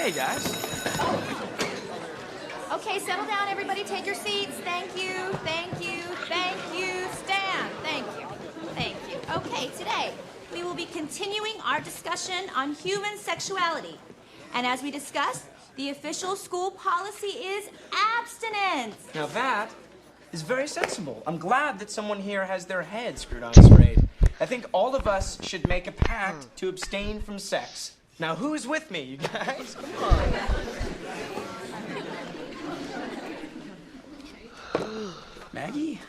Hey, guys. Okay, settle down, everybody. Take your seats. Thank you, thank you, thank you. Stand. Thank you, thank you. Okay, today we will be continuing our discussion on human sexuality. And as we discussed, the official school policy is abstinence. Now that is very sensible. I'm glad that someone here has their head screwed on straight. I think all of us should make a pact to abstain from sex. Now, who's with me, you guys? Come on. Maggie?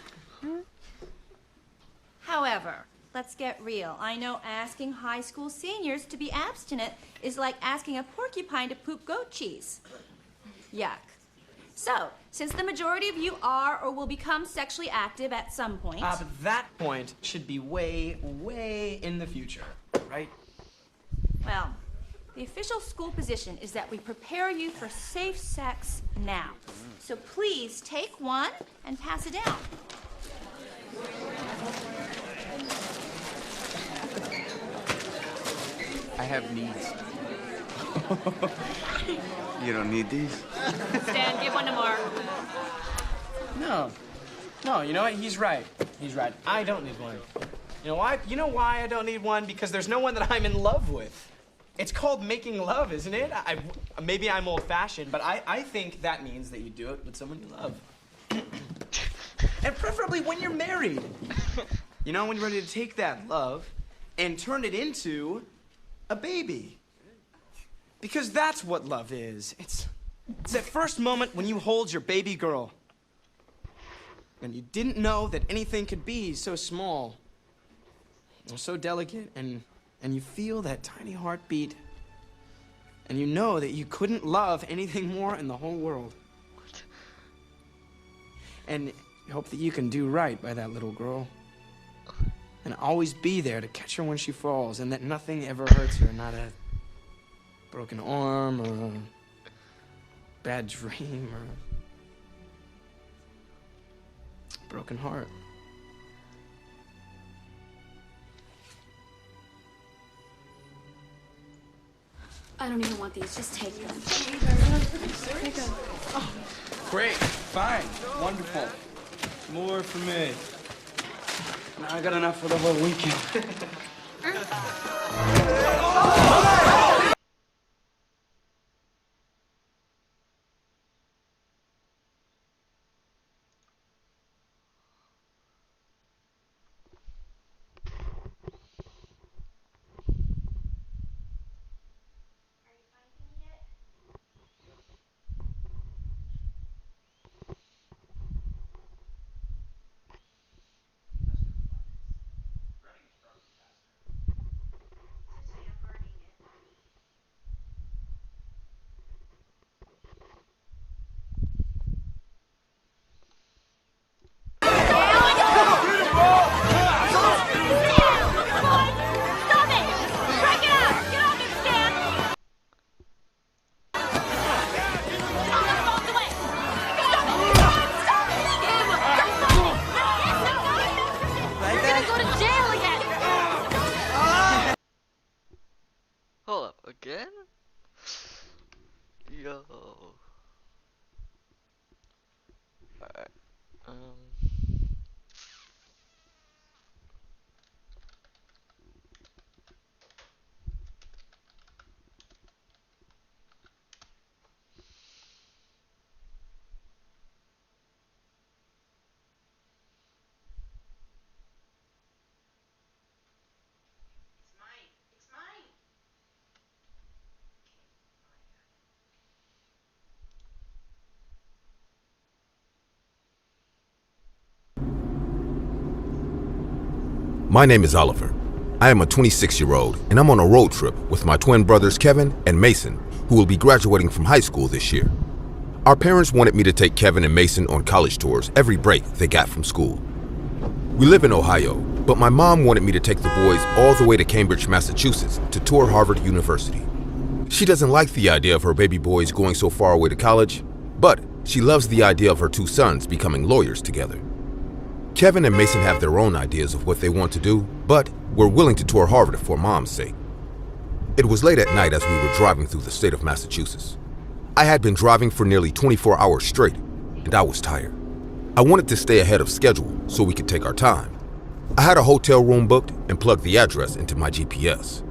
However, let's get real. I know asking high school seniors to be abstinent is like asking a porcupine to poop goat cheese. Yuck. So, since the majority of you are or will become sexually active at some point... But that point should be way, way in the future, right? Well, the official school position is that we prepare you for safe sex now. So please take one and pass it down. I have needs. You don't need these? Stan, give one to Mark. No, you know what? He's right. He's right. I don't need one. You know why? You know why I don't need one? Because there's no one that I'm in love with. It's called making love, isn't it? Maybe I'm old-fashioned, but I think that means that you do it with someone you love. And preferably when you're married. You know, when you're ready to take that love and turn it into a baby. Because that's what love is. It's that first moment when you hold your baby girl. And you didn't know that anything could be so small. Or so delicate, and you feel that tiny heartbeat, and you know that you couldn't love anything more in the whole world. And you hope that you can do right by that little girl, and always be there to catch her when she falls, and that nothing ever hurts her, not a broken arm, or a bad dream, or a broken heart. I don't even want these. Just take them. Take them. Oh, great. Fine. Wonderful. More for me. Now I got enough for the whole weekend. Again? Yo. Alright. My name is Oliver. I am a 26-year-old, and I'm on a road trip with my twin brothers Kevin and Mason, who will be graduating from high school this year. Our parents wanted me to take Kevin and Mason on college tours every break they got from school. We live in Ohio, but my mom wanted me to take the boys all the way to Cambridge, Massachusetts to tour Harvard University. She doesn't like the idea of her baby boys going so far away to college, but she loves the idea of her two sons becoming lawyers together. Kevin and Mason have their own ideas of what they want to do, but we're willing to tour Harvard for Mom's sake. It was late at night as we were driving through the state of Massachusetts. I had been driving for nearly 24 hours straight, and I was tired. I wanted to stay ahead of schedule so we could take our time. I had a hotel room booked and plugged the address into my GPS.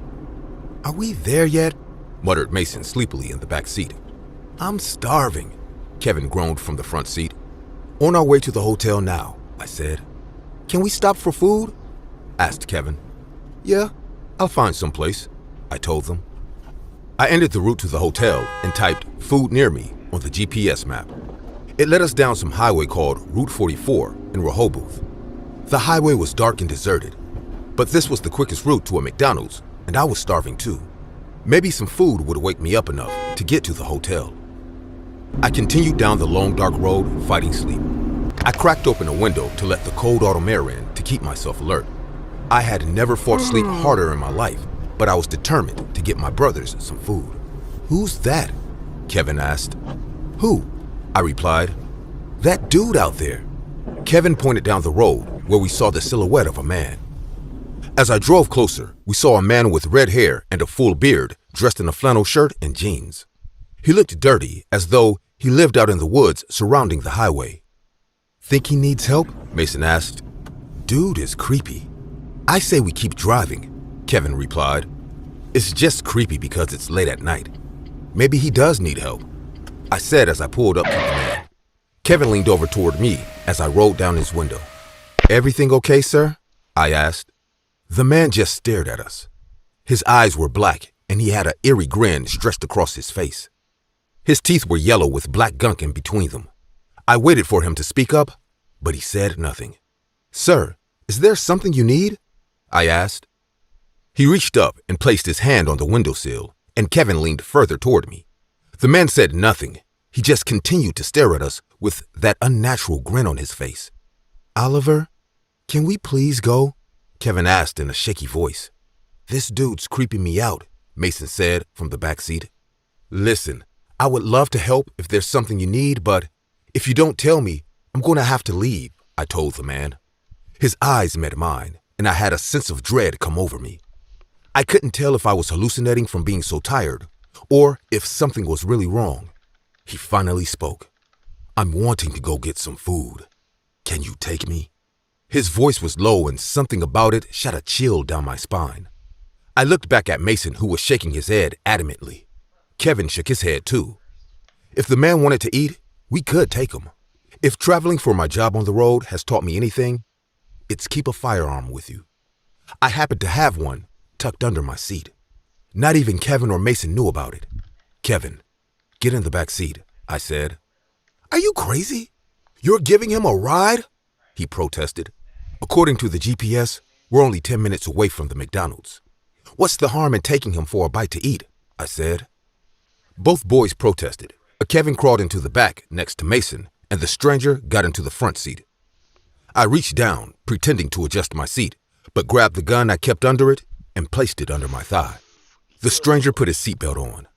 "Are we there yet?" muttered Mason sleepily in the back seat. "I'm starving," Kevin groaned from the front seat. "On our way to the hotel now," I said. "Can we stop for food?" asked Kevin. "Yeah, I'll find someplace," I told them. I entered the route to the hotel and typed "food near me" on the GPS map. It led us down some highway called Route 44 in Rehoboth. The highway was dark and deserted, but this was the quickest route to a McDonald's, and I was starving too. Maybe some food would wake me up enough to get to the hotel. I continued down the long dark road, fighting sleep. I cracked open a window to let the cold autumn air in to keep myself alert. I had never fought sleep harder in my life, but I was determined to get my brothers some food. "Who's that?" Kevin asked. "Who?" I replied. "That dude out there." Kevin pointed down the road where we saw the silhouette of a man. As I drove closer, we saw a man with red hair and a full beard, dressed in a flannel shirt and jeans. He looked dirty, as though he lived out in the woods surrounding the highway. "Think he needs help?" Mason asked. "Dude is creepy." "I say we keep driving," Kevin replied. "It's just creepy because it's late at night. Maybe he does need help," I said as I pulled up to the man. Kevin leaned over toward me as I rolled down his window. "Everything okay, sir?" I asked. The man just stared at us. His eyes were black and he had an eerie grin stretched across his face. His teeth were yellow with black gunk in between them. I waited for him to speak up, but he said nothing. "Sir, is there something you need?" I asked. He reached up and placed his hand on the windowsill, and Kevin leaned further toward me. The man said nothing. He just continued to stare at us with that unnatural grin on his face. "Oliver, can we please go?" Kevin asked in a shaky voice. "This dude's creeping me out," Mason said from the back seat. "Listen, I would love to help if there's something you need, but if you don't tell me, I'm going to have to leave," I told the man. His eyes met mine, and I had a sense of dread come over me. I couldn't tell if I was hallucinating from being so tired, or if something was really wrong. He finally spoke. "I'm wanting to go get some food. Can you take me?" His voice was low and something about it shot a chill down my spine. I looked back at Mason, who was shaking his head adamantly. Kevin shook his head too. If the man wanted to eat, we could take him. If traveling for my job on the road has taught me anything, it's keep a firearm with you. I happened to have one tucked under my seat. Not even Kevin or Mason knew about it. "Kevin, get in the back seat," I said. "Are you crazy? You're giving him a ride?" he protested. "According to the GPS, we're only 10 minutes away from the McDonald's. What's the harm in taking him for a bite to eat?" I said. Both boys protested. Kevin crawled into the back next to Mason, and the stranger got into the front seat. I reached down, pretending to adjust my seat, but grabbed the gun I kept under it and placed it under my thigh. The stranger put his seatbelt on.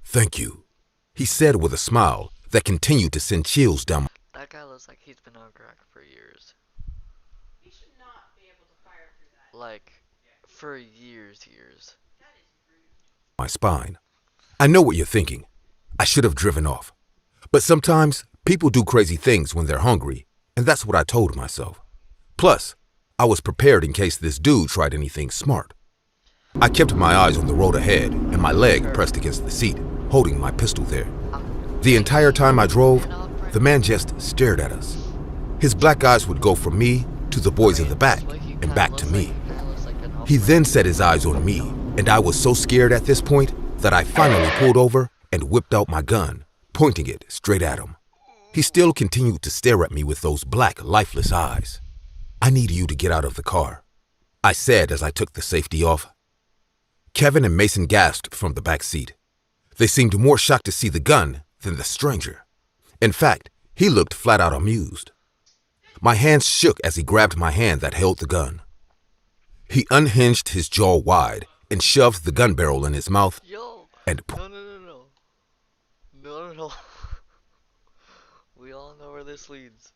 "Thank you," he said with a smile that continued to send chills down That guy looks like he's been on crack for years. He should not be able to fire through that. Like, for years. my spine. I know what you're thinking. I should have driven off. But sometimes people do crazy things when they're hungry, and that's what I told myself. Plus, I was prepared in case this dude tried anything smart. I kept my eyes on the road ahead and my leg pressed against the seat, holding my pistol there. The entire time I drove, the man just stared at us. His black eyes would go from me to the boys in the back and back to me. He then set his eyes on me, and I was so scared at this point that I finally pulled over and whipped out my gun, pointing it straight at him. He still continued to stare at me with those black, lifeless eyes. "I need you to get out of the car," I said as I took the safety off. Kevin and Mason gasped from the back seat. They seemed more shocked to see the gun than the stranger. In fact, he looked flat out amused. My hands shook as he grabbed my hand that held the gun. He unhinged his jaw wide and shoved the gun barrel in his mouth Yo! and No. We all know where this leads.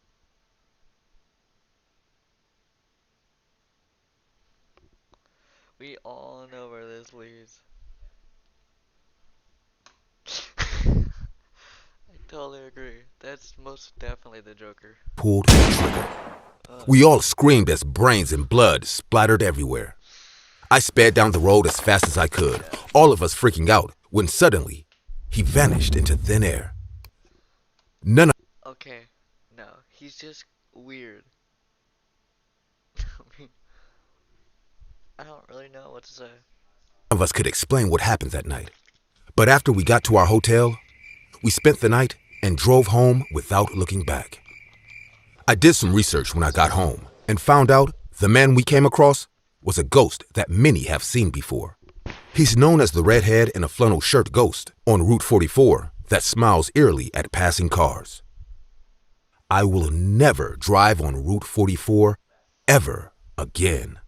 We all know where this leads. Totally agree. That's most definitely the Joker. pulled the trigger. We all screamed as brains and blood splattered everywhere. I sped down the road as fast as I could, all of us freaking out, when suddenly, he vanished into thin air. None Okay, no, he's just weird. I mean, I don't really know what to say. of us could explain what happened that night. But after we got to our hotel, we spent the night and drove home without looking back. I did some research when I got home and found out the man we came across was a ghost that many have seen before. He's known as the redhead in a flannel shirt ghost on Route 44 that smiles eerily at passing cars. I will never drive on Route 44 ever again.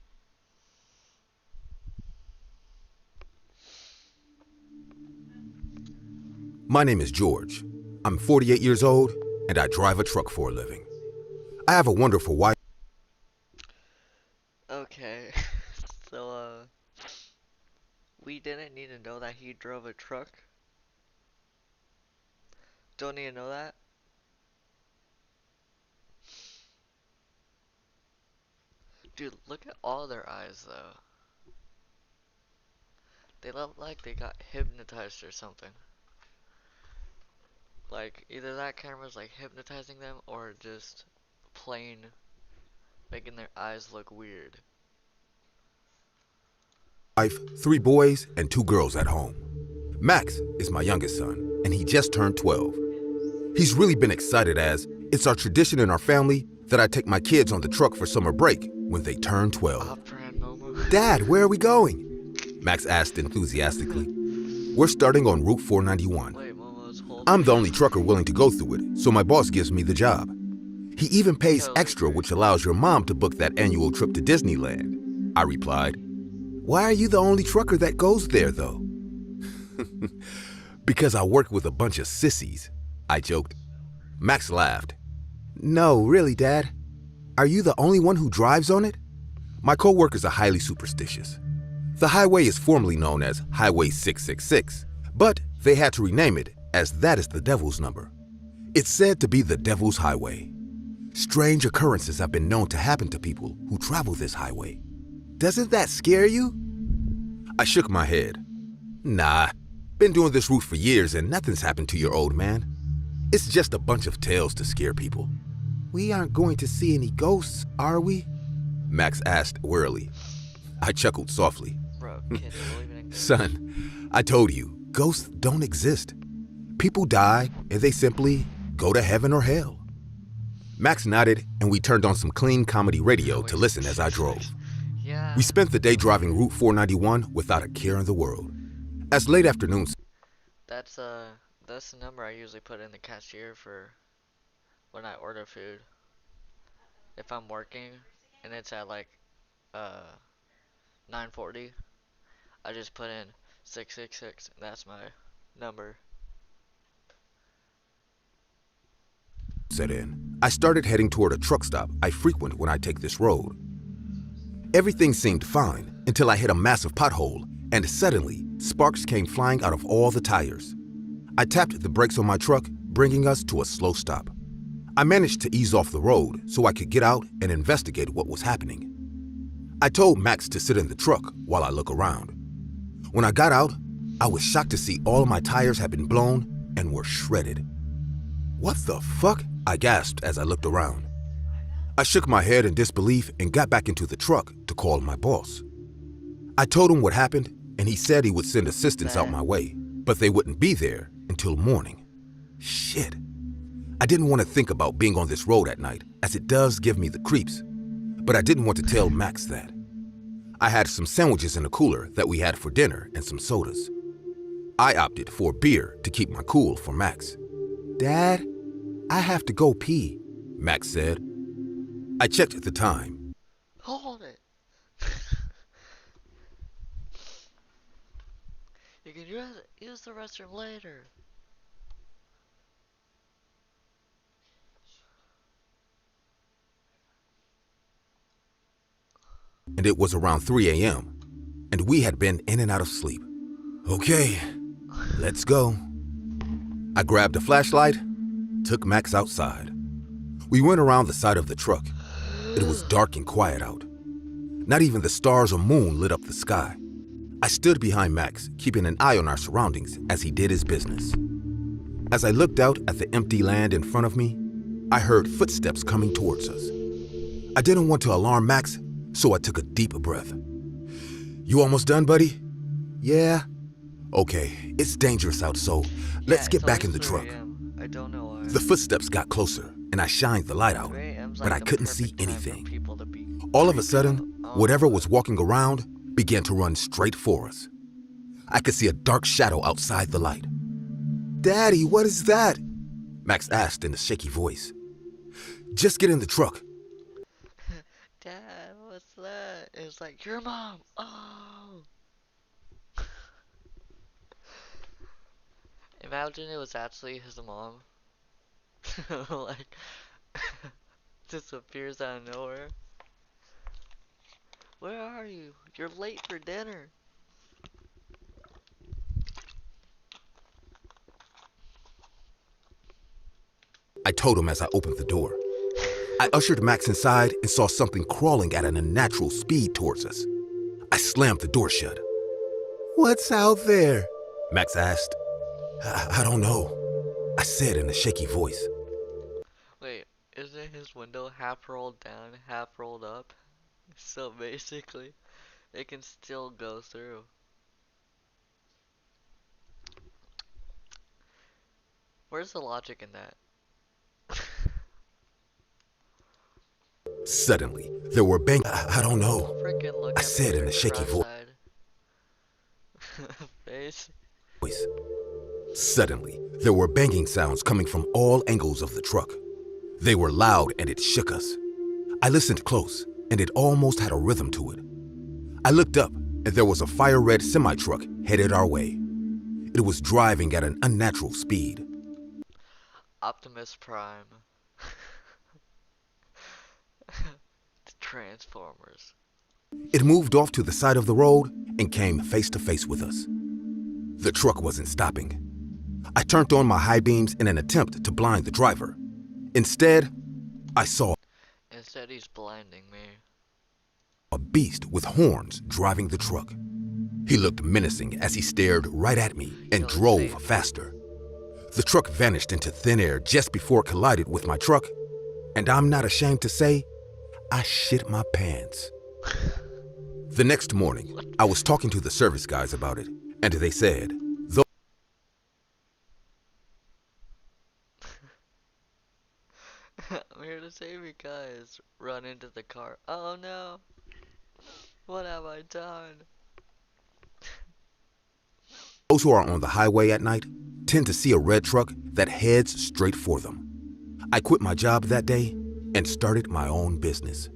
My name is George. I'm 48 years old and I drive a truck for a living. I have a wonderful wife. Okay, so, we didn't need to know that he drove a truck. Don't need to know that. Dude, look at all their eyes, though. They look like they got hypnotized or something. Like, either that camera's like hypnotizing them or just plain making their eyes look weird. 3 boys and 2 girls at home. Max is my youngest son, and he just turned 12. He's really been excited as it's our tradition in our family that I take my kids on the truck for summer break when they turn 12. Off-brand Momo. Dad, where are we going? Max asked enthusiastically. We're starting on Route 491. Wait, Momo's holding. I'm the only trucker willing to go through it, so my boss gives me the job. He even pays extra, which allows your mom to book that annual trip to Disneyland. I replied, why are you the only trucker that goes there, though? Because I work with a bunch of sissies, I joked. Max laughed. No, really, Dad. Are you the only one who drives on it? My co-workers are highly superstitious. The highway is formally known as Highway 666, but they had to rename it as that is the devil's number. It's said to be the devil's highway. Strange occurrences have been known to happen to people who travel this highway. Doesn't that scare you? I shook my head. Nah, been doing this route for years and nothing's happened to your old man. It's just a bunch of tales to scare people. We aren't going to see any ghosts, are we? Max asked wearily. I chuckled softly. Bro, kids believe in it. Son, I told you, ghosts don't exist. People die and they simply go to heaven or hell. Max nodded and we turned on some clean comedy radio to listen as I drove. Yeah. We spent the day driving Route 491 without a care in the world. As late afternoon, That's the number I usually put in the cashier for when I order food. If I'm working and it's at like 9:40, I just put in 666. That's my number. set in, I started heading toward a truck stop I frequent when I take this road. Everything seemed fine until I hit a massive pothole and suddenly sparks came flying out of all the tires. I tapped the brakes on my truck, bringing us to a slow stop. I managed to ease off the road so I could get out and investigate what was happening. I told Max to sit in the truck while I look around. When I got out, I was shocked to see all my tires had been blown and were shredded. What the fuck? I gasped as I looked around. I shook my head in disbelief and got back into the truck to call my boss. I told him what happened and he said he would send assistance out my way, but they wouldn't be there until morning. Shit. I didn't want to think about being on this road at night as it does give me the creeps, but I didn't want to tell Max that. I had some sandwiches in a cooler that we had for dinner and some sodas. I opted for beer to keep my cool for Max. Dad, I have to go pee, Max said. I checked the time. Hold it. You can use the restroom later. And it was around 3 a.m. and we had been in and out of sleep. Okay, let's go. I grabbed a flashlight took Max outside. We went around the side of the truck. It was dark and quiet out. Not even the stars or moon lit up the sky. I stood behind Max, keeping an eye on our surroundings as he did his business. As I looked out at the empty land in front of me, I heard footsteps coming towards us. I didn't want to alarm Max, so I took a deep breath. You almost done, buddy? Yeah? Okay, it's dangerous out, so let's get back in the truck. I don't know why. The footsteps got closer, and I shined the light out, 3 a.m.'s but like I the couldn't see perfect time for anything. people to be All of a creeped sudden, out. Oh. whatever was walking around began to run straight for us. I could see a dark shadow outside the light. Daddy, what is that? Max asked in a shaky voice. Just get in the truck. Dad, what's that? It was like, your mom. Oh. Imagine it was actually his mom. Like, disappears out of nowhere. Where are you? You're late for dinner. I told him as I opened the door. I ushered Max inside and saw something crawling at an unnatural speed towards us. I slammed the door shut. What's out there? Max asked. I don't know, I said in a shaky voice. Wait, isn't his window half rolled down, half rolled up? So basically, it can still go through. Where's the logic in that? Suddenly, there were bang. I don't know, Freaking look I at said in a Mr. shaky Cross-eyed face. voice. Suddenly, there were banging sounds coming from all angles of the truck. They were loud and it shook us. I listened close, and it almost had a rhythm to it. I looked up, and there was a fire-red semi-truck headed our way. It was driving at an unnatural speed. Optimus Prime. The Transformers. It moved off to the side of the road and came face to face with us. The truck wasn't stopping. I turned on my high beams in an attempt to blind the driver. Instead, I saw Instead, he's blinding me. a beast with horns driving the truck. He looked menacing as he stared right at me and drove faster. The truck vanished into thin air just before it collided with my truck, and I'm not ashamed to say, I shit my pants. The next morning, I was talking to the service guys about it, and they said, I'm here to save you guys. Run into the car. Oh no. What have I done? those who are on the highway at night tend to see a red truck that heads straight for them. I quit my job that day and started my own business.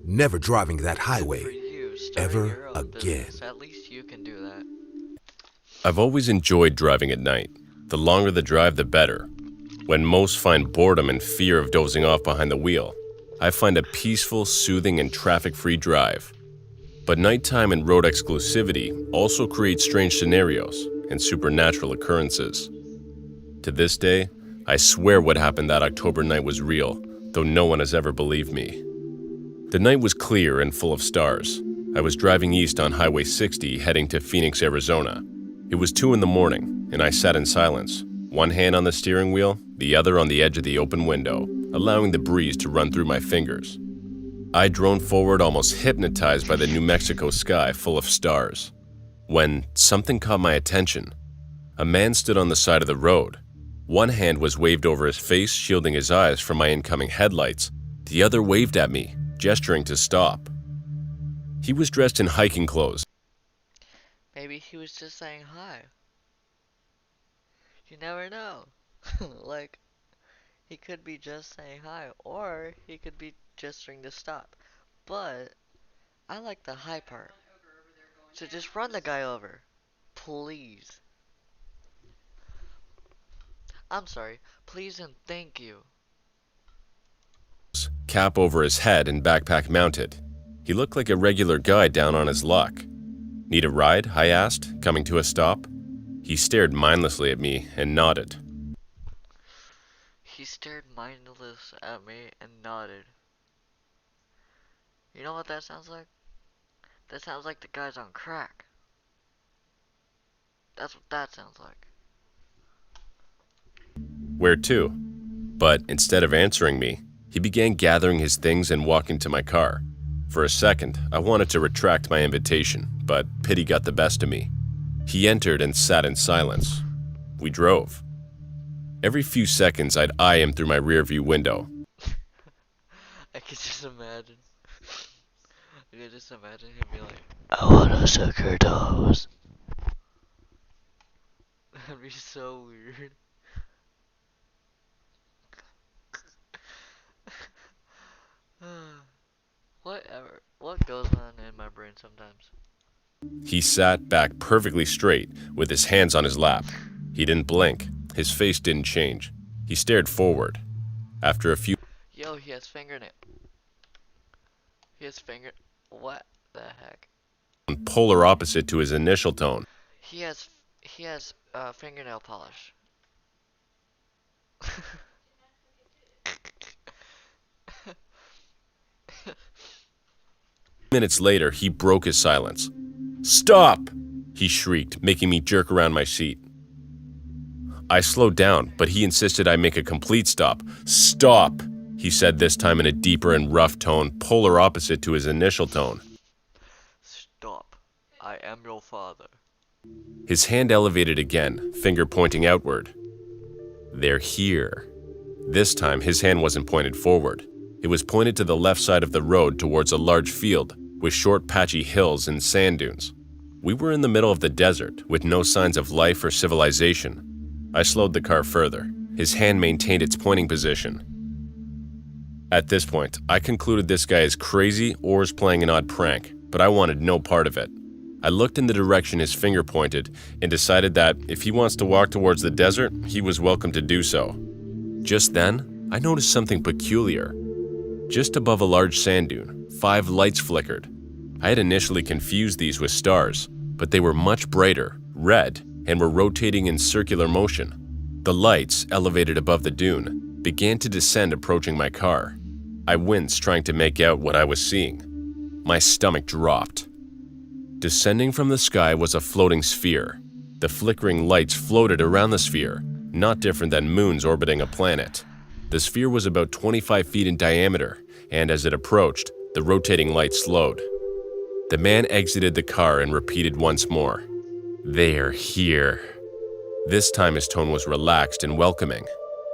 Never driving that highway For you, starting ever your own again. business. At least you can do that. I've always enjoyed driving at night. The longer the drive, the better. When most find boredom and fear of dozing off behind the wheel, I find a peaceful, soothing, and traffic-free drive. But nighttime and road exclusivity also create strange scenarios and supernatural occurrences. To this day, I swear what happened that October night was real, though no one has ever believed me. The night was clear and full of stars. I was driving east on Highway 60 heading to Phoenix, Arizona. It was 2 in the morning, and I sat in silence, one hand on the steering wheel, the other on the edge of the open window, allowing the breeze to run through my fingers. I droned forward almost hypnotized by the New Mexico sky full of stars, when something caught my attention. A man stood on the side of the road. One hand was waved over his face, shielding his eyes from my incoming headlights. The other waved at me, gesturing to stop. He was dressed in hiking clothes. Maybe he was just saying hi. You never know. Like, he could be just saying hi, or he could be gesturing to stop. But I like the hi part. So just run the guy over. Please. I'm sorry. Please and thank you. Cap over his head and backpack mounted. He looked like a regular guy down on his luck. Need a ride? I asked, coming to a stop. He stared mindlessly at me and nodded. He's stared mindless at me and nodded. You know what that sounds like? That sounds like the guy's on crack. That's what that sounds like. Where to? But instead of answering me, he began gathering his things and walking to my car. For a second, I wanted to retract my invitation, but pity got the best of me. He entered and sat in silence. We drove. Every few seconds, I'd eye him through my rearview window. I could just imagine. I could just imagine him be like, I wanna suck her toes. That'd be so weird. Whatever. What goes on in my brain sometimes? He sat back perfectly straight, with his hands on his lap. He didn't blink. His face didn't change. He stared forward. After a few... Yo, he has fingernail. He has finger... What the heck? Polar opposite to his initial tone. He has fingernail polish. Minutes later, he broke his silence. "Stop!" he shrieked, making me jerk around my seat. I slowed down, but he insisted I make a complete stop. "Stop!" he said, this time in a deeper and rough tone, polar opposite to his initial tone. Stop. I am your father. His hand elevated again, finger pointing outward. "They're here." This time, his hand wasn't pointed forward. It was pointed to the left side of the road towards a large field with short patchy hills and sand dunes. We were in the middle of the desert with no signs of life or civilization. I slowed the car further. His hand maintained its pointing position. At this point, I concluded this guy is crazy or is playing an odd prank, but I wanted no part of it. I looked in the direction his finger pointed and decided that if he wants to walk towards the desert, he was welcome to do so. Just then, I noticed something peculiar. Just above a large sand dune, 5 lights flickered. I had initially confused these with stars, but they were much brighter, red, and were rotating in circular motion. The lights, elevated above the dune, began to descend approaching my car. I winced trying to make out what I was seeing. My stomach dropped. Descending from the sky was a floating sphere. The flickering lights floated around the sphere, not different than moons orbiting a planet. The sphere was about 25 feet in diameter, and as it approached, the rotating lights slowed. The man exited the car and repeated once more, "They're here." This time his tone was relaxed and welcoming.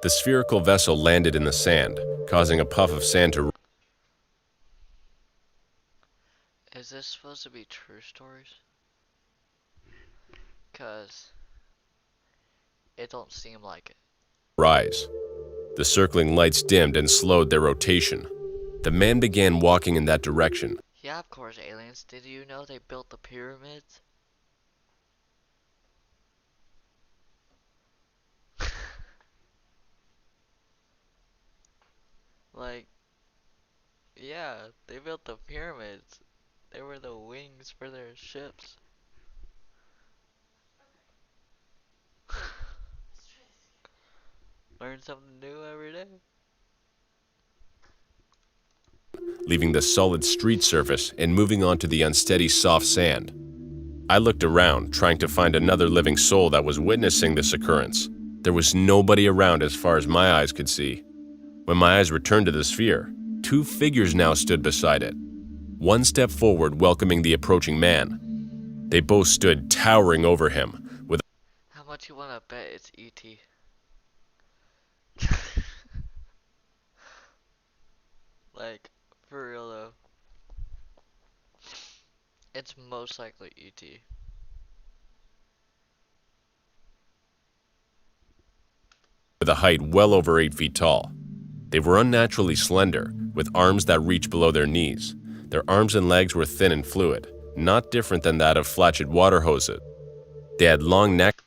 The spherical vessel landed in the sand, causing a puff of sand to... Is this supposed to be true stories? 'Cause it don't seem like it. rise. The circling lights dimmed and slowed their rotation. The man began walking in that direction. Yeah, of course, aliens. Did you know they built the pyramids? Like, yeah, they built the pyramids. They were the wings for their ships. Learn something new every day. Leaving the solid street surface and moving on to the unsteady soft sand. I looked around, trying to find another living soul that was witnessing this occurrence. There was nobody around as far as my eyes could see. When my eyes returned to the sphere, 2 figures now stood beside it. One stepped forward, welcoming the approaching man. They both stood towering over him, with... How much you wanna bet it's E.T.? Like, for real though. It's most likely E.T. with a height well over 8 feet tall. They were unnaturally slender, with arms that reached below their knees. Their arms and legs were thin and fluid, not different than that of flatulent water hoses. They had long necks.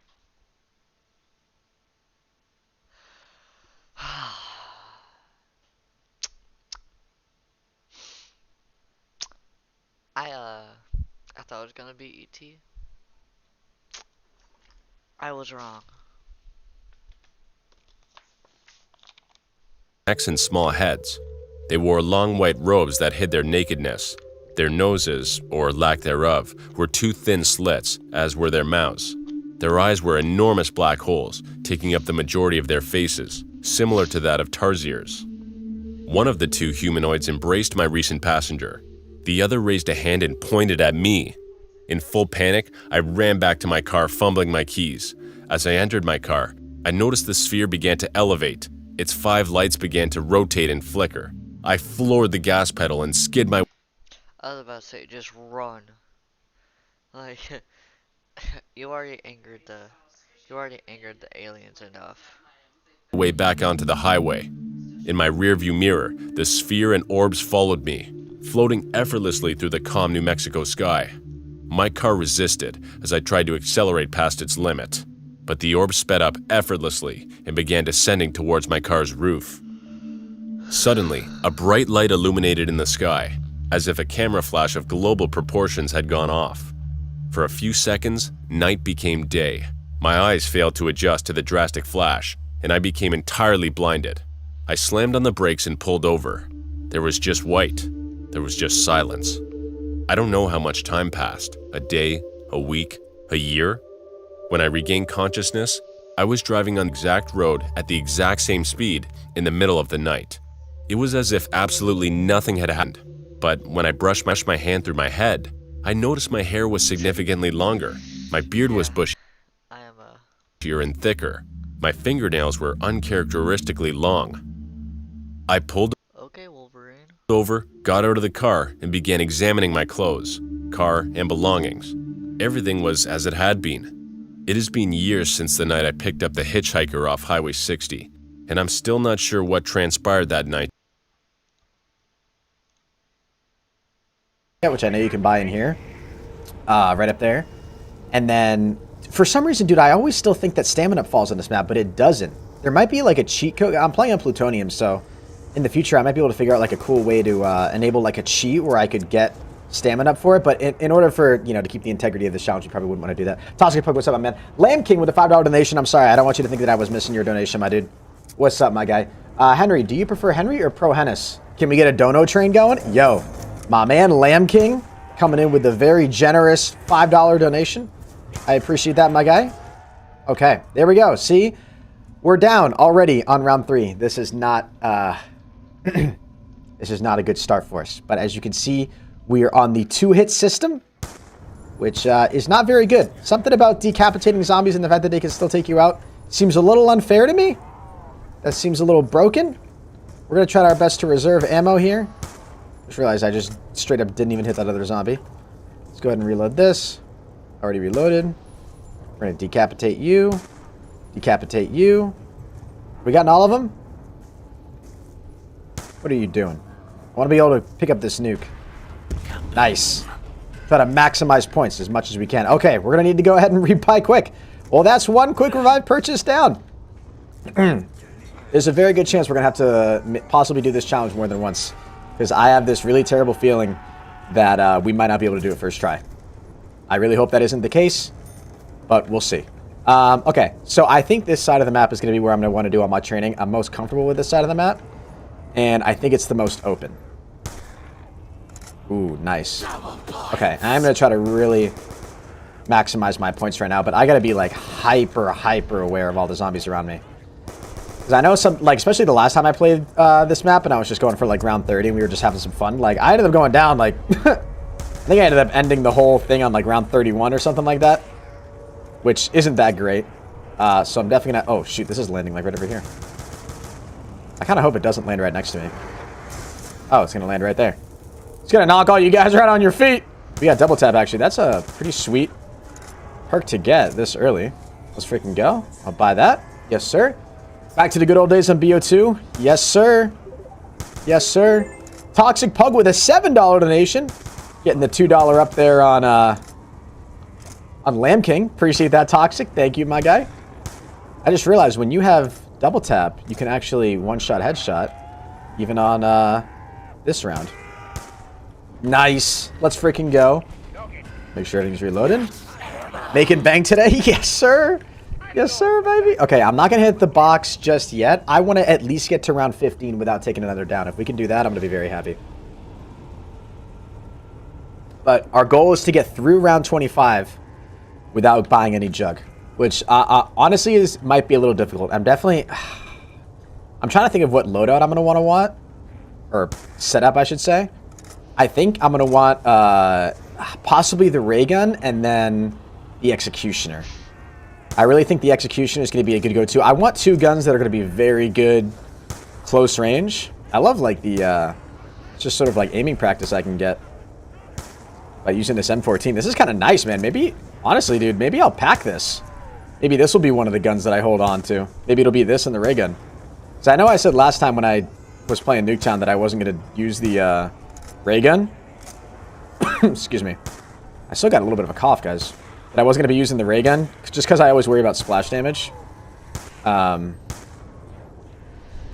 I thought it was gonna be E.T. I was wrong. necks and small heads. They wore long white robes that hid their nakedness. Their noses, or lack thereof, were two thin slits, as were their mouths. Their eyes were enormous black holes, taking up the majority of their faces, similar to that of Tarsiers. One of the two humanoids embraced my recent passenger. The other raised a hand and pointed at me. In full panic, I ran back to my car, fumbling my keys. As I entered my car, I noticed the sphere began to elevate. Its 5 lights began to rotate and flicker. I floored the gas pedal and skid my I was about to say, just run. Like, you already angered the aliens enough. way back onto the highway. In my rearview mirror, the sphere and orbs followed me, floating effortlessly through the calm New Mexico sky. My car resisted as I tried to accelerate past its limit, but the orbs sped up effortlessly and began descending towards my car's roof. Suddenly, a bright light illuminated in the sky, as if a camera flash of global proportions had gone off. For a few seconds, night became day. My eyes failed to adjust to the drastic flash, and I became entirely blinded. I slammed on the brakes and pulled over. There was just white. There was just silence. I don't know how much time passed. A day, a week, a year? When I regained consciousness, I was driving on the exact road at the exact same speed in the middle of the night. It was as if absolutely nothing had happened. But when I brushed my hand through my head, I noticed my hair was significantly longer. My beard was bushier and thicker. My fingernails were uncharacteristically long. I pulled over, got out of the car, and began examining my clothes, car, and belongings. Everything was as it had been. It has been years since the night I picked up the hitchhiker off Highway 60, and I'm still not sure what transpired that night. Which I know you can buy in here, right up there. And then, for some reason, dude, I always still think that stamina falls on this map, but it doesn't. There might be like a cheat code. I'm playing on plutonium, so in the future I might be able to figure out like a cool way to enable like a cheat where I could get stamina up for it. But in order for, you know, to keep the integrity of this challenge, you probably wouldn't want to do that. Toxic Pug, what's up, my man? Lamb King with a $5 donation. I'm sorry, I don't want you to think that I was missing your donation, my dude. What's up, my guy? Henry, do you prefer Henry or Pro Hennis? Can we get a dono train going? Yo, my man Lamb King coming in with a very generous $5 donation. I appreciate that, my guy. Okay, there we go. See, we're down already on round 3. This is not this is not a good start for us. But as you can see, we are on the 2-hit system, which is not very good. Something about decapitating zombies and the fact that they can still take you out seems a little unfair to me. That seems a little broken. We're gonna try our best to reserve ammo here. Just realized I just straight up didn't even hit that other zombie. Let's go ahead and reload this. Already reloaded. We're gonna decapitate you. Decapitate you. We gotten all of them? What are you doing? I want to be able to pick up this nuke. Nice. Try to maximize points as much as we can. Okay, we're gonna need to go ahead and rebuy quick. Well, that's one quick revive purchase down. There's a very good chance we're gonna have to possibly do this challenge more than once, because I have this really terrible feeling that we might not be able to do it first try. I really hope that isn't the case, but we'll see. Okay, so I think this side of the map is going to be where I'm going to want to do all my training. I'm most comfortable with this side of the map, and I think it's the most open. Ooh, nice. Okay, I'm going to try to really maximize my points right now, but I got to be like hyper aware of all the zombies around me. Because I know some, like, especially the last time I played this map, and I was just going for like round 30, and we were just having some fun. Like, I ended up going down, like, I think I ended up ending the whole thing on like round 31 or something like that, which isn't that great. So I'm definitely gonna, oh shoot, this is landing like right over here. I kind of hope it doesn't land right next to me. Oh, it's gonna land right there. It's gonna knock all you guys right on your feet. We got double tap, actually. That's a pretty sweet perk to get this early. Let's freaking go. I'll buy that. Yes, sir. Back to the good old days on BO2. Yes, sir. Yes, sir. Toxic Pug with a $7 donation. Getting the $2 up there on Lamb King. Appreciate that, Toxic. Thank you, my guy. I just realized when you have double tap, you can actually one-shot headshot, even on this round. Nice. Let's freaking go. Make sure everything's reloaded. Making bang today? Yes, sir. Yes, sir, baby. Okay, I'm not going to hit the box just yet. I want to at least get to round 15 without taking another down. If we can do that, I'm going to be very happy. But our goal is to get through round 25 without buying any jug, which honestly might be a little difficult. I'm trying to think of what loadout I'm going to want, or setup, I should say. I think I'm going to want possibly the ray gun and then the executioner. I really think the executioner is going to be a good go-to. I want two guns that are going to be very good close range. I love like the just sort of like aiming practice I can get by using this M14. This is kind of nice, man. Maybe, honestly, dude, maybe I'll pack this. Maybe this will be one of the guns that I hold on to. Maybe it'll be this and the ray gun. So I know I said last time when I was playing Nuketown that I wasn't going to use the ray gun. Excuse me. I still got a little bit of a cough, guys. But I wasn't going to be using the ray gun just because I always worry about splash damage. But,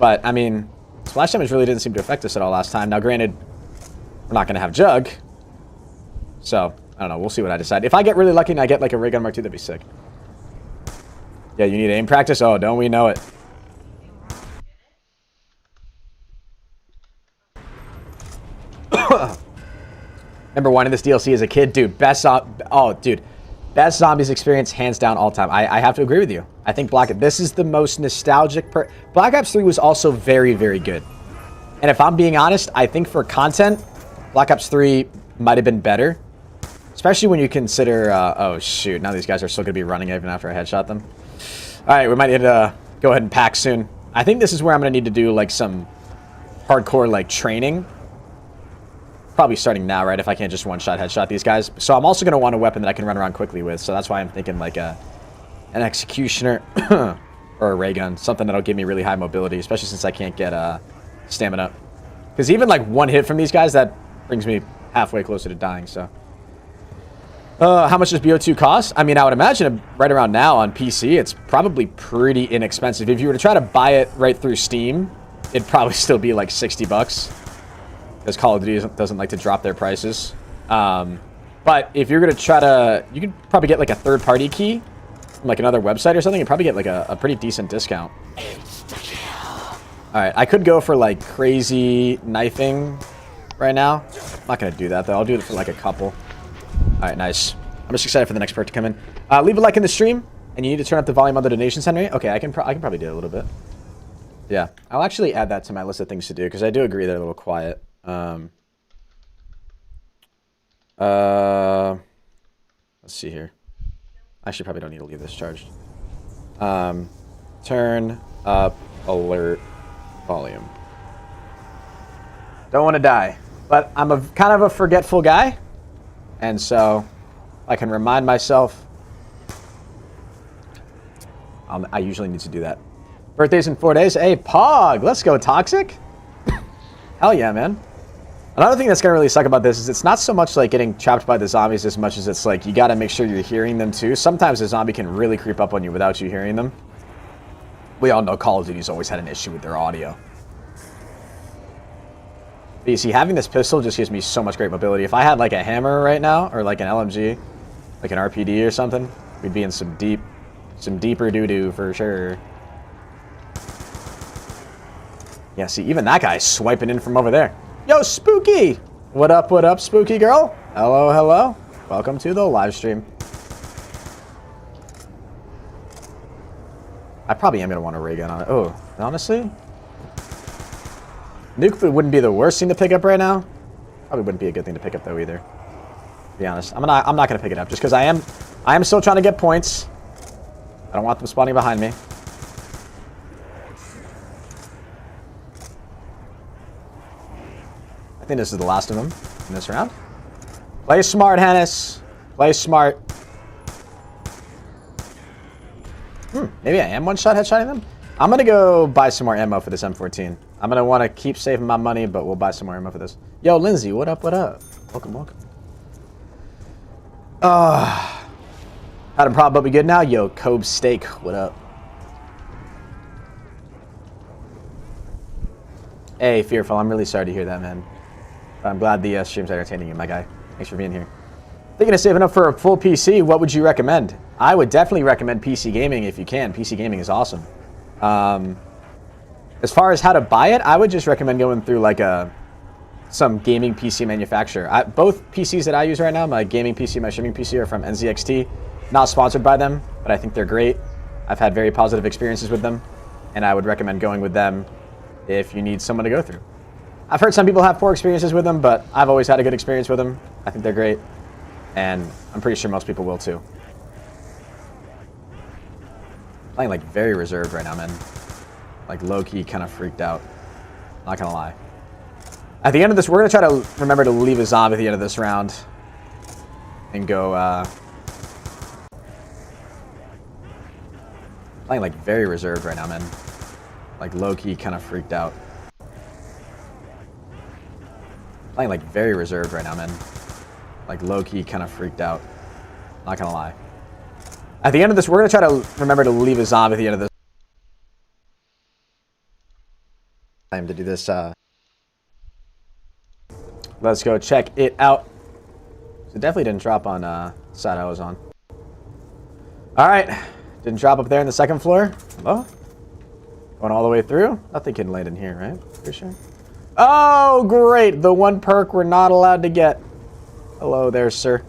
I mean, splash damage really didn't seem to affect us at all last time. Now, granted, we're not going to have jug. So, I don't know. We'll see what I decide. If I get really lucky and I get like a ray gun Mark II, that'd be sick. Yeah, you need aim practice? Oh, don't we know it. Remember wanting this DLC as a kid? Dude, best zombies experience hands down all time. I have to agree with you. I think this is the most nostalgic Black Ops 3 was also very, very good. And if I'm being honest, I think for content, Black Ops 3 might have been better. Especially when you consider, oh shoot, now these guys are still going to be running even after I headshot them. Alright, we might need to go ahead and pack soon. I think this is where I'm going to need to do like some hardcore like training. Probably starting now, right? If I can't just one-shot headshot these guys. So I'm also going to want a weapon that I can run around quickly with. So that's why I'm thinking like an executioner or a ray gun. Something that'll give me really high mobility, especially since I can't get stamina. Because even like one hit from these guys, that brings me halfway closer to dying, so. How much does BO2 cost? I mean, I would imagine right around now on PC, it's probably pretty inexpensive. If you were to try to buy it right through Steam, it'd probably still be like 60 bucks. Because Call of Duty doesn't like to drop their prices. But if you're going to try to... You could probably get like a third-party key from like another website or something and probably get like a pretty decent discount. Alright, I could go for like crazy knifing right now. I'm not going to do that though. I'll do it for like a couple. Alright, nice. I'm just excited for the next perk to come in. Leave a like in the stream, and you need to turn up the volume on the donations, Henry. Okay, I can probably do it a little bit. Yeah, I'll actually add that to my list of things to do, because I do agree they're a little quiet. Let's see here. I actually probably don't need to leave this charged. Turn up alert volume. Don't want to die, but I'm kind of a forgetful guy. And so, I can remind myself. I usually need to do that. Birthday's in 4 days. Hey, Pog, let's go, Toxic. Hell yeah, man. Another thing that's going to really suck about this is it's not so much like getting trapped by the zombies as much as it's like you got to make sure you're hearing them too. Sometimes a zombie can really creep up on you without you hearing them. We all know Call of Duty's always had an issue with their audio. But you see, having this pistol just gives me so much great mobility. If I had like a hammer right now, or like an LMG, like an RPD or something, we'd be in some deeper doo-doo for sure. Yeah, see, even that guy's swiping in from over there. Yo, Spooky! What up, Spooky girl? Hello, hello. Welcome to the live stream. I probably am going to want a ray gun on it. Oh, honestly? Nuke wouldn't be the worst thing to pick up right now. Probably wouldn't be a good thing to pick up though either. To be honest, I'm not going to pick it up just because I am still trying to get points. I don't want them spawning behind me. I think this is the last of them in this round. Play smart, Hannes. Play smart. Maybe I am one-shot headshotting them? I'm going to go buy some more ammo for this M14. I'm going to want to keep saving my money, but we'll buy some more ammo for this. Yo, Lindsay, what up, what up? Welcome, welcome. Had a problem, but we good now? Yo, Kobe Steak, what up? Hey, Fearful, I'm really sorry to hear that, man. But I'm glad the stream's entertaining you, my guy. Thanks for being here. Thinking of saving up for a full PC, what would you recommend? I would definitely recommend PC gaming if you can. PC gaming is awesome. As far as how to buy it, I would just recommend going through like some gaming PC manufacturer. Both PCs that I use right now, my gaming PC, my streaming PC, are from NZXT. Not sponsored by them, but I think they're great. I've had very positive experiences with them, and I would recommend going with them if you need someone to go through. I've heard some people have poor experiences with them, but I've always had a good experience with them. I think they're great, and I'm pretty sure most people will too. Playing like very reserved right now, man. Like low-key kind of freaked out. Not gonna lie. At the end of this, we're gonna try to remember to leave a zombie at the end of this round. And go, playing like very reserved right now, man. Like low-key kind of freaked out. Playing like very reserved right now, man. Like low-key kind of freaked out. Not gonna lie. At the end of this, we're gonna try to remember to leave a zombie at the end of this. Time to do this. Let's go check it out. So it definitely didn't drop on side I was on. All right, didn't drop up there in the second floor. Hello? Going all the way through. Nothing can land in here, right? Pretty sure. Oh, great! The one perk we're not allowed to get. Hello there, sir.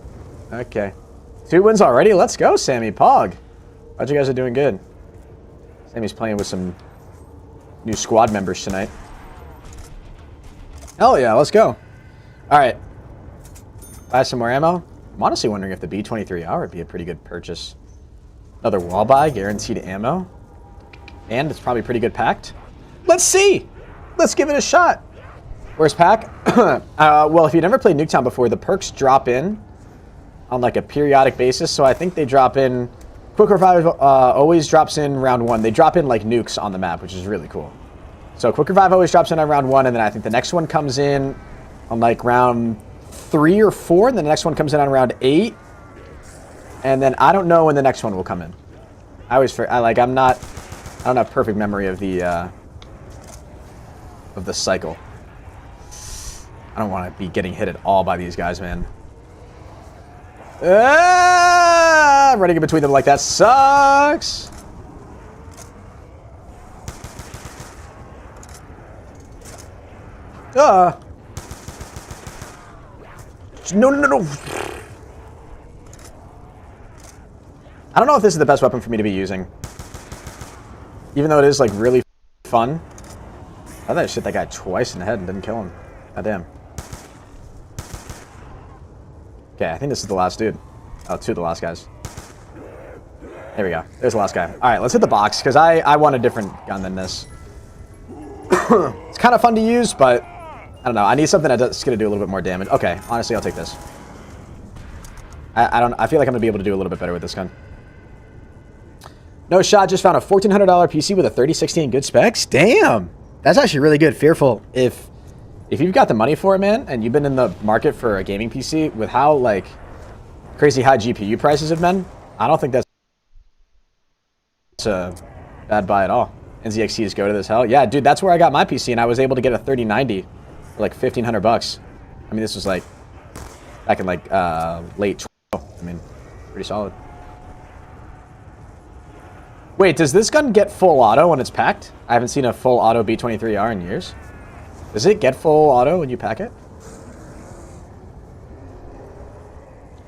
Okay. 2 wins already. Let's go, Sammy Pog. Glad you guys are doing good. Sammy's playing with some new squad members tonight. Hell yeah, let's go. All right. Buy some more ammo. I'm honestly wondering if the B23R would be a pretty good purchase. Another wall buy, guaranteed ammo. And it's probably pretty good packed. Let's see. Let's give it a shot. Where's pack? Well, if you've never played Nuketown before, the perks drop in on like a periodic basis. So I think they drop in. Quick Revive always drops in round 1. They drop in like nukes on the map, which is really cool. So Quick Revive always drops in on round 1, and then I think the next one comes in on like round 3 or 4, and then the next one comes in on round 8. And then I don't know when the next one will come in. I don't have perfect memory of the cycle. I don't want to be getting hit at all by these guys, man. Running in between them like that sucks. No. I don't know if this is the best weapon for me to be using. Even though it is like really fun. I thought I shot that guy twice in the head and didn't kill him. God damn. Okay, I think this is the last dude. Oh, 2 of the last guys. There we go. There's the last guy. All right, let's hit the box, because I want a different gun than this. It's kind of fun to use, but I don't know. I need something that's going to do a little bit more damage. Okay, honestly, I'll take this. I feel like I'm going to be able to do a little bit better with this gun. No shot, just found a $1,400 PC with a 3060 good specs. Damn! That's actually really good. Fearful. If you've got the money for it, man, and you've been in the market for a gaming PC with how, like, crazy high GPU prices have been, I don't think that's a bad buy at all. NZXTs go to this hell. Yeah, dude, that's where I got my PC, and I was able to get a 3090 for, like, $1,500. I mean, this was, like, back in, like, late 12. I mean, pretty solid. Wait, does this gun get full auto when it's packed? I haven't seen a full auto B23R in years. Does it get full auto when you pack it?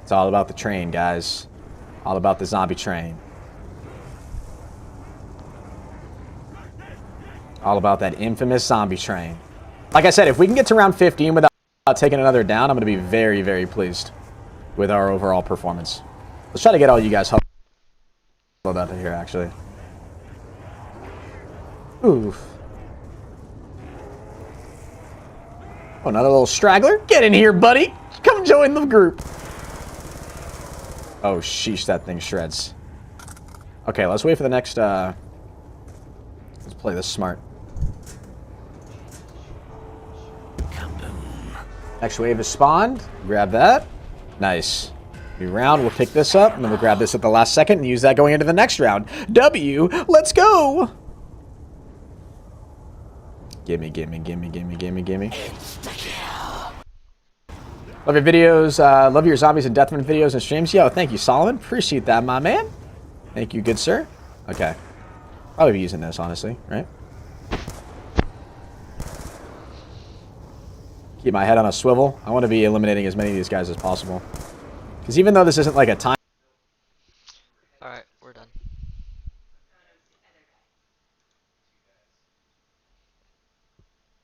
It's all about the train, guys. All about the zombie train. All about that infamous zombie train. Like I said, if we can get to round 15 without taking another down, I'm going to be very, very pleased with our overall performance. Let's try to get all you guys about to here, actually. Oof. Oh, another little straggler. Get in here, buddy. Come join the group. Oh, sheesh, that thing shreds. Okay, let's wait for the next, let's play this smart. Next wave is spawned. Grab that. Nice. New round, we'll pick this up, and then we'll grab this at the last second and use that going into the next round. W, let's go! Gimme. Love your videos. Love your zombies and deathman videos and streams. Yo, thank you, Solomon. Appreciate that, my man. Thank you, good sir. Okay. Probably be using this, honestly, right? Keep my head on a swivel. I want to be eliminating as many of these guys as possible. Because even though this isn't like a time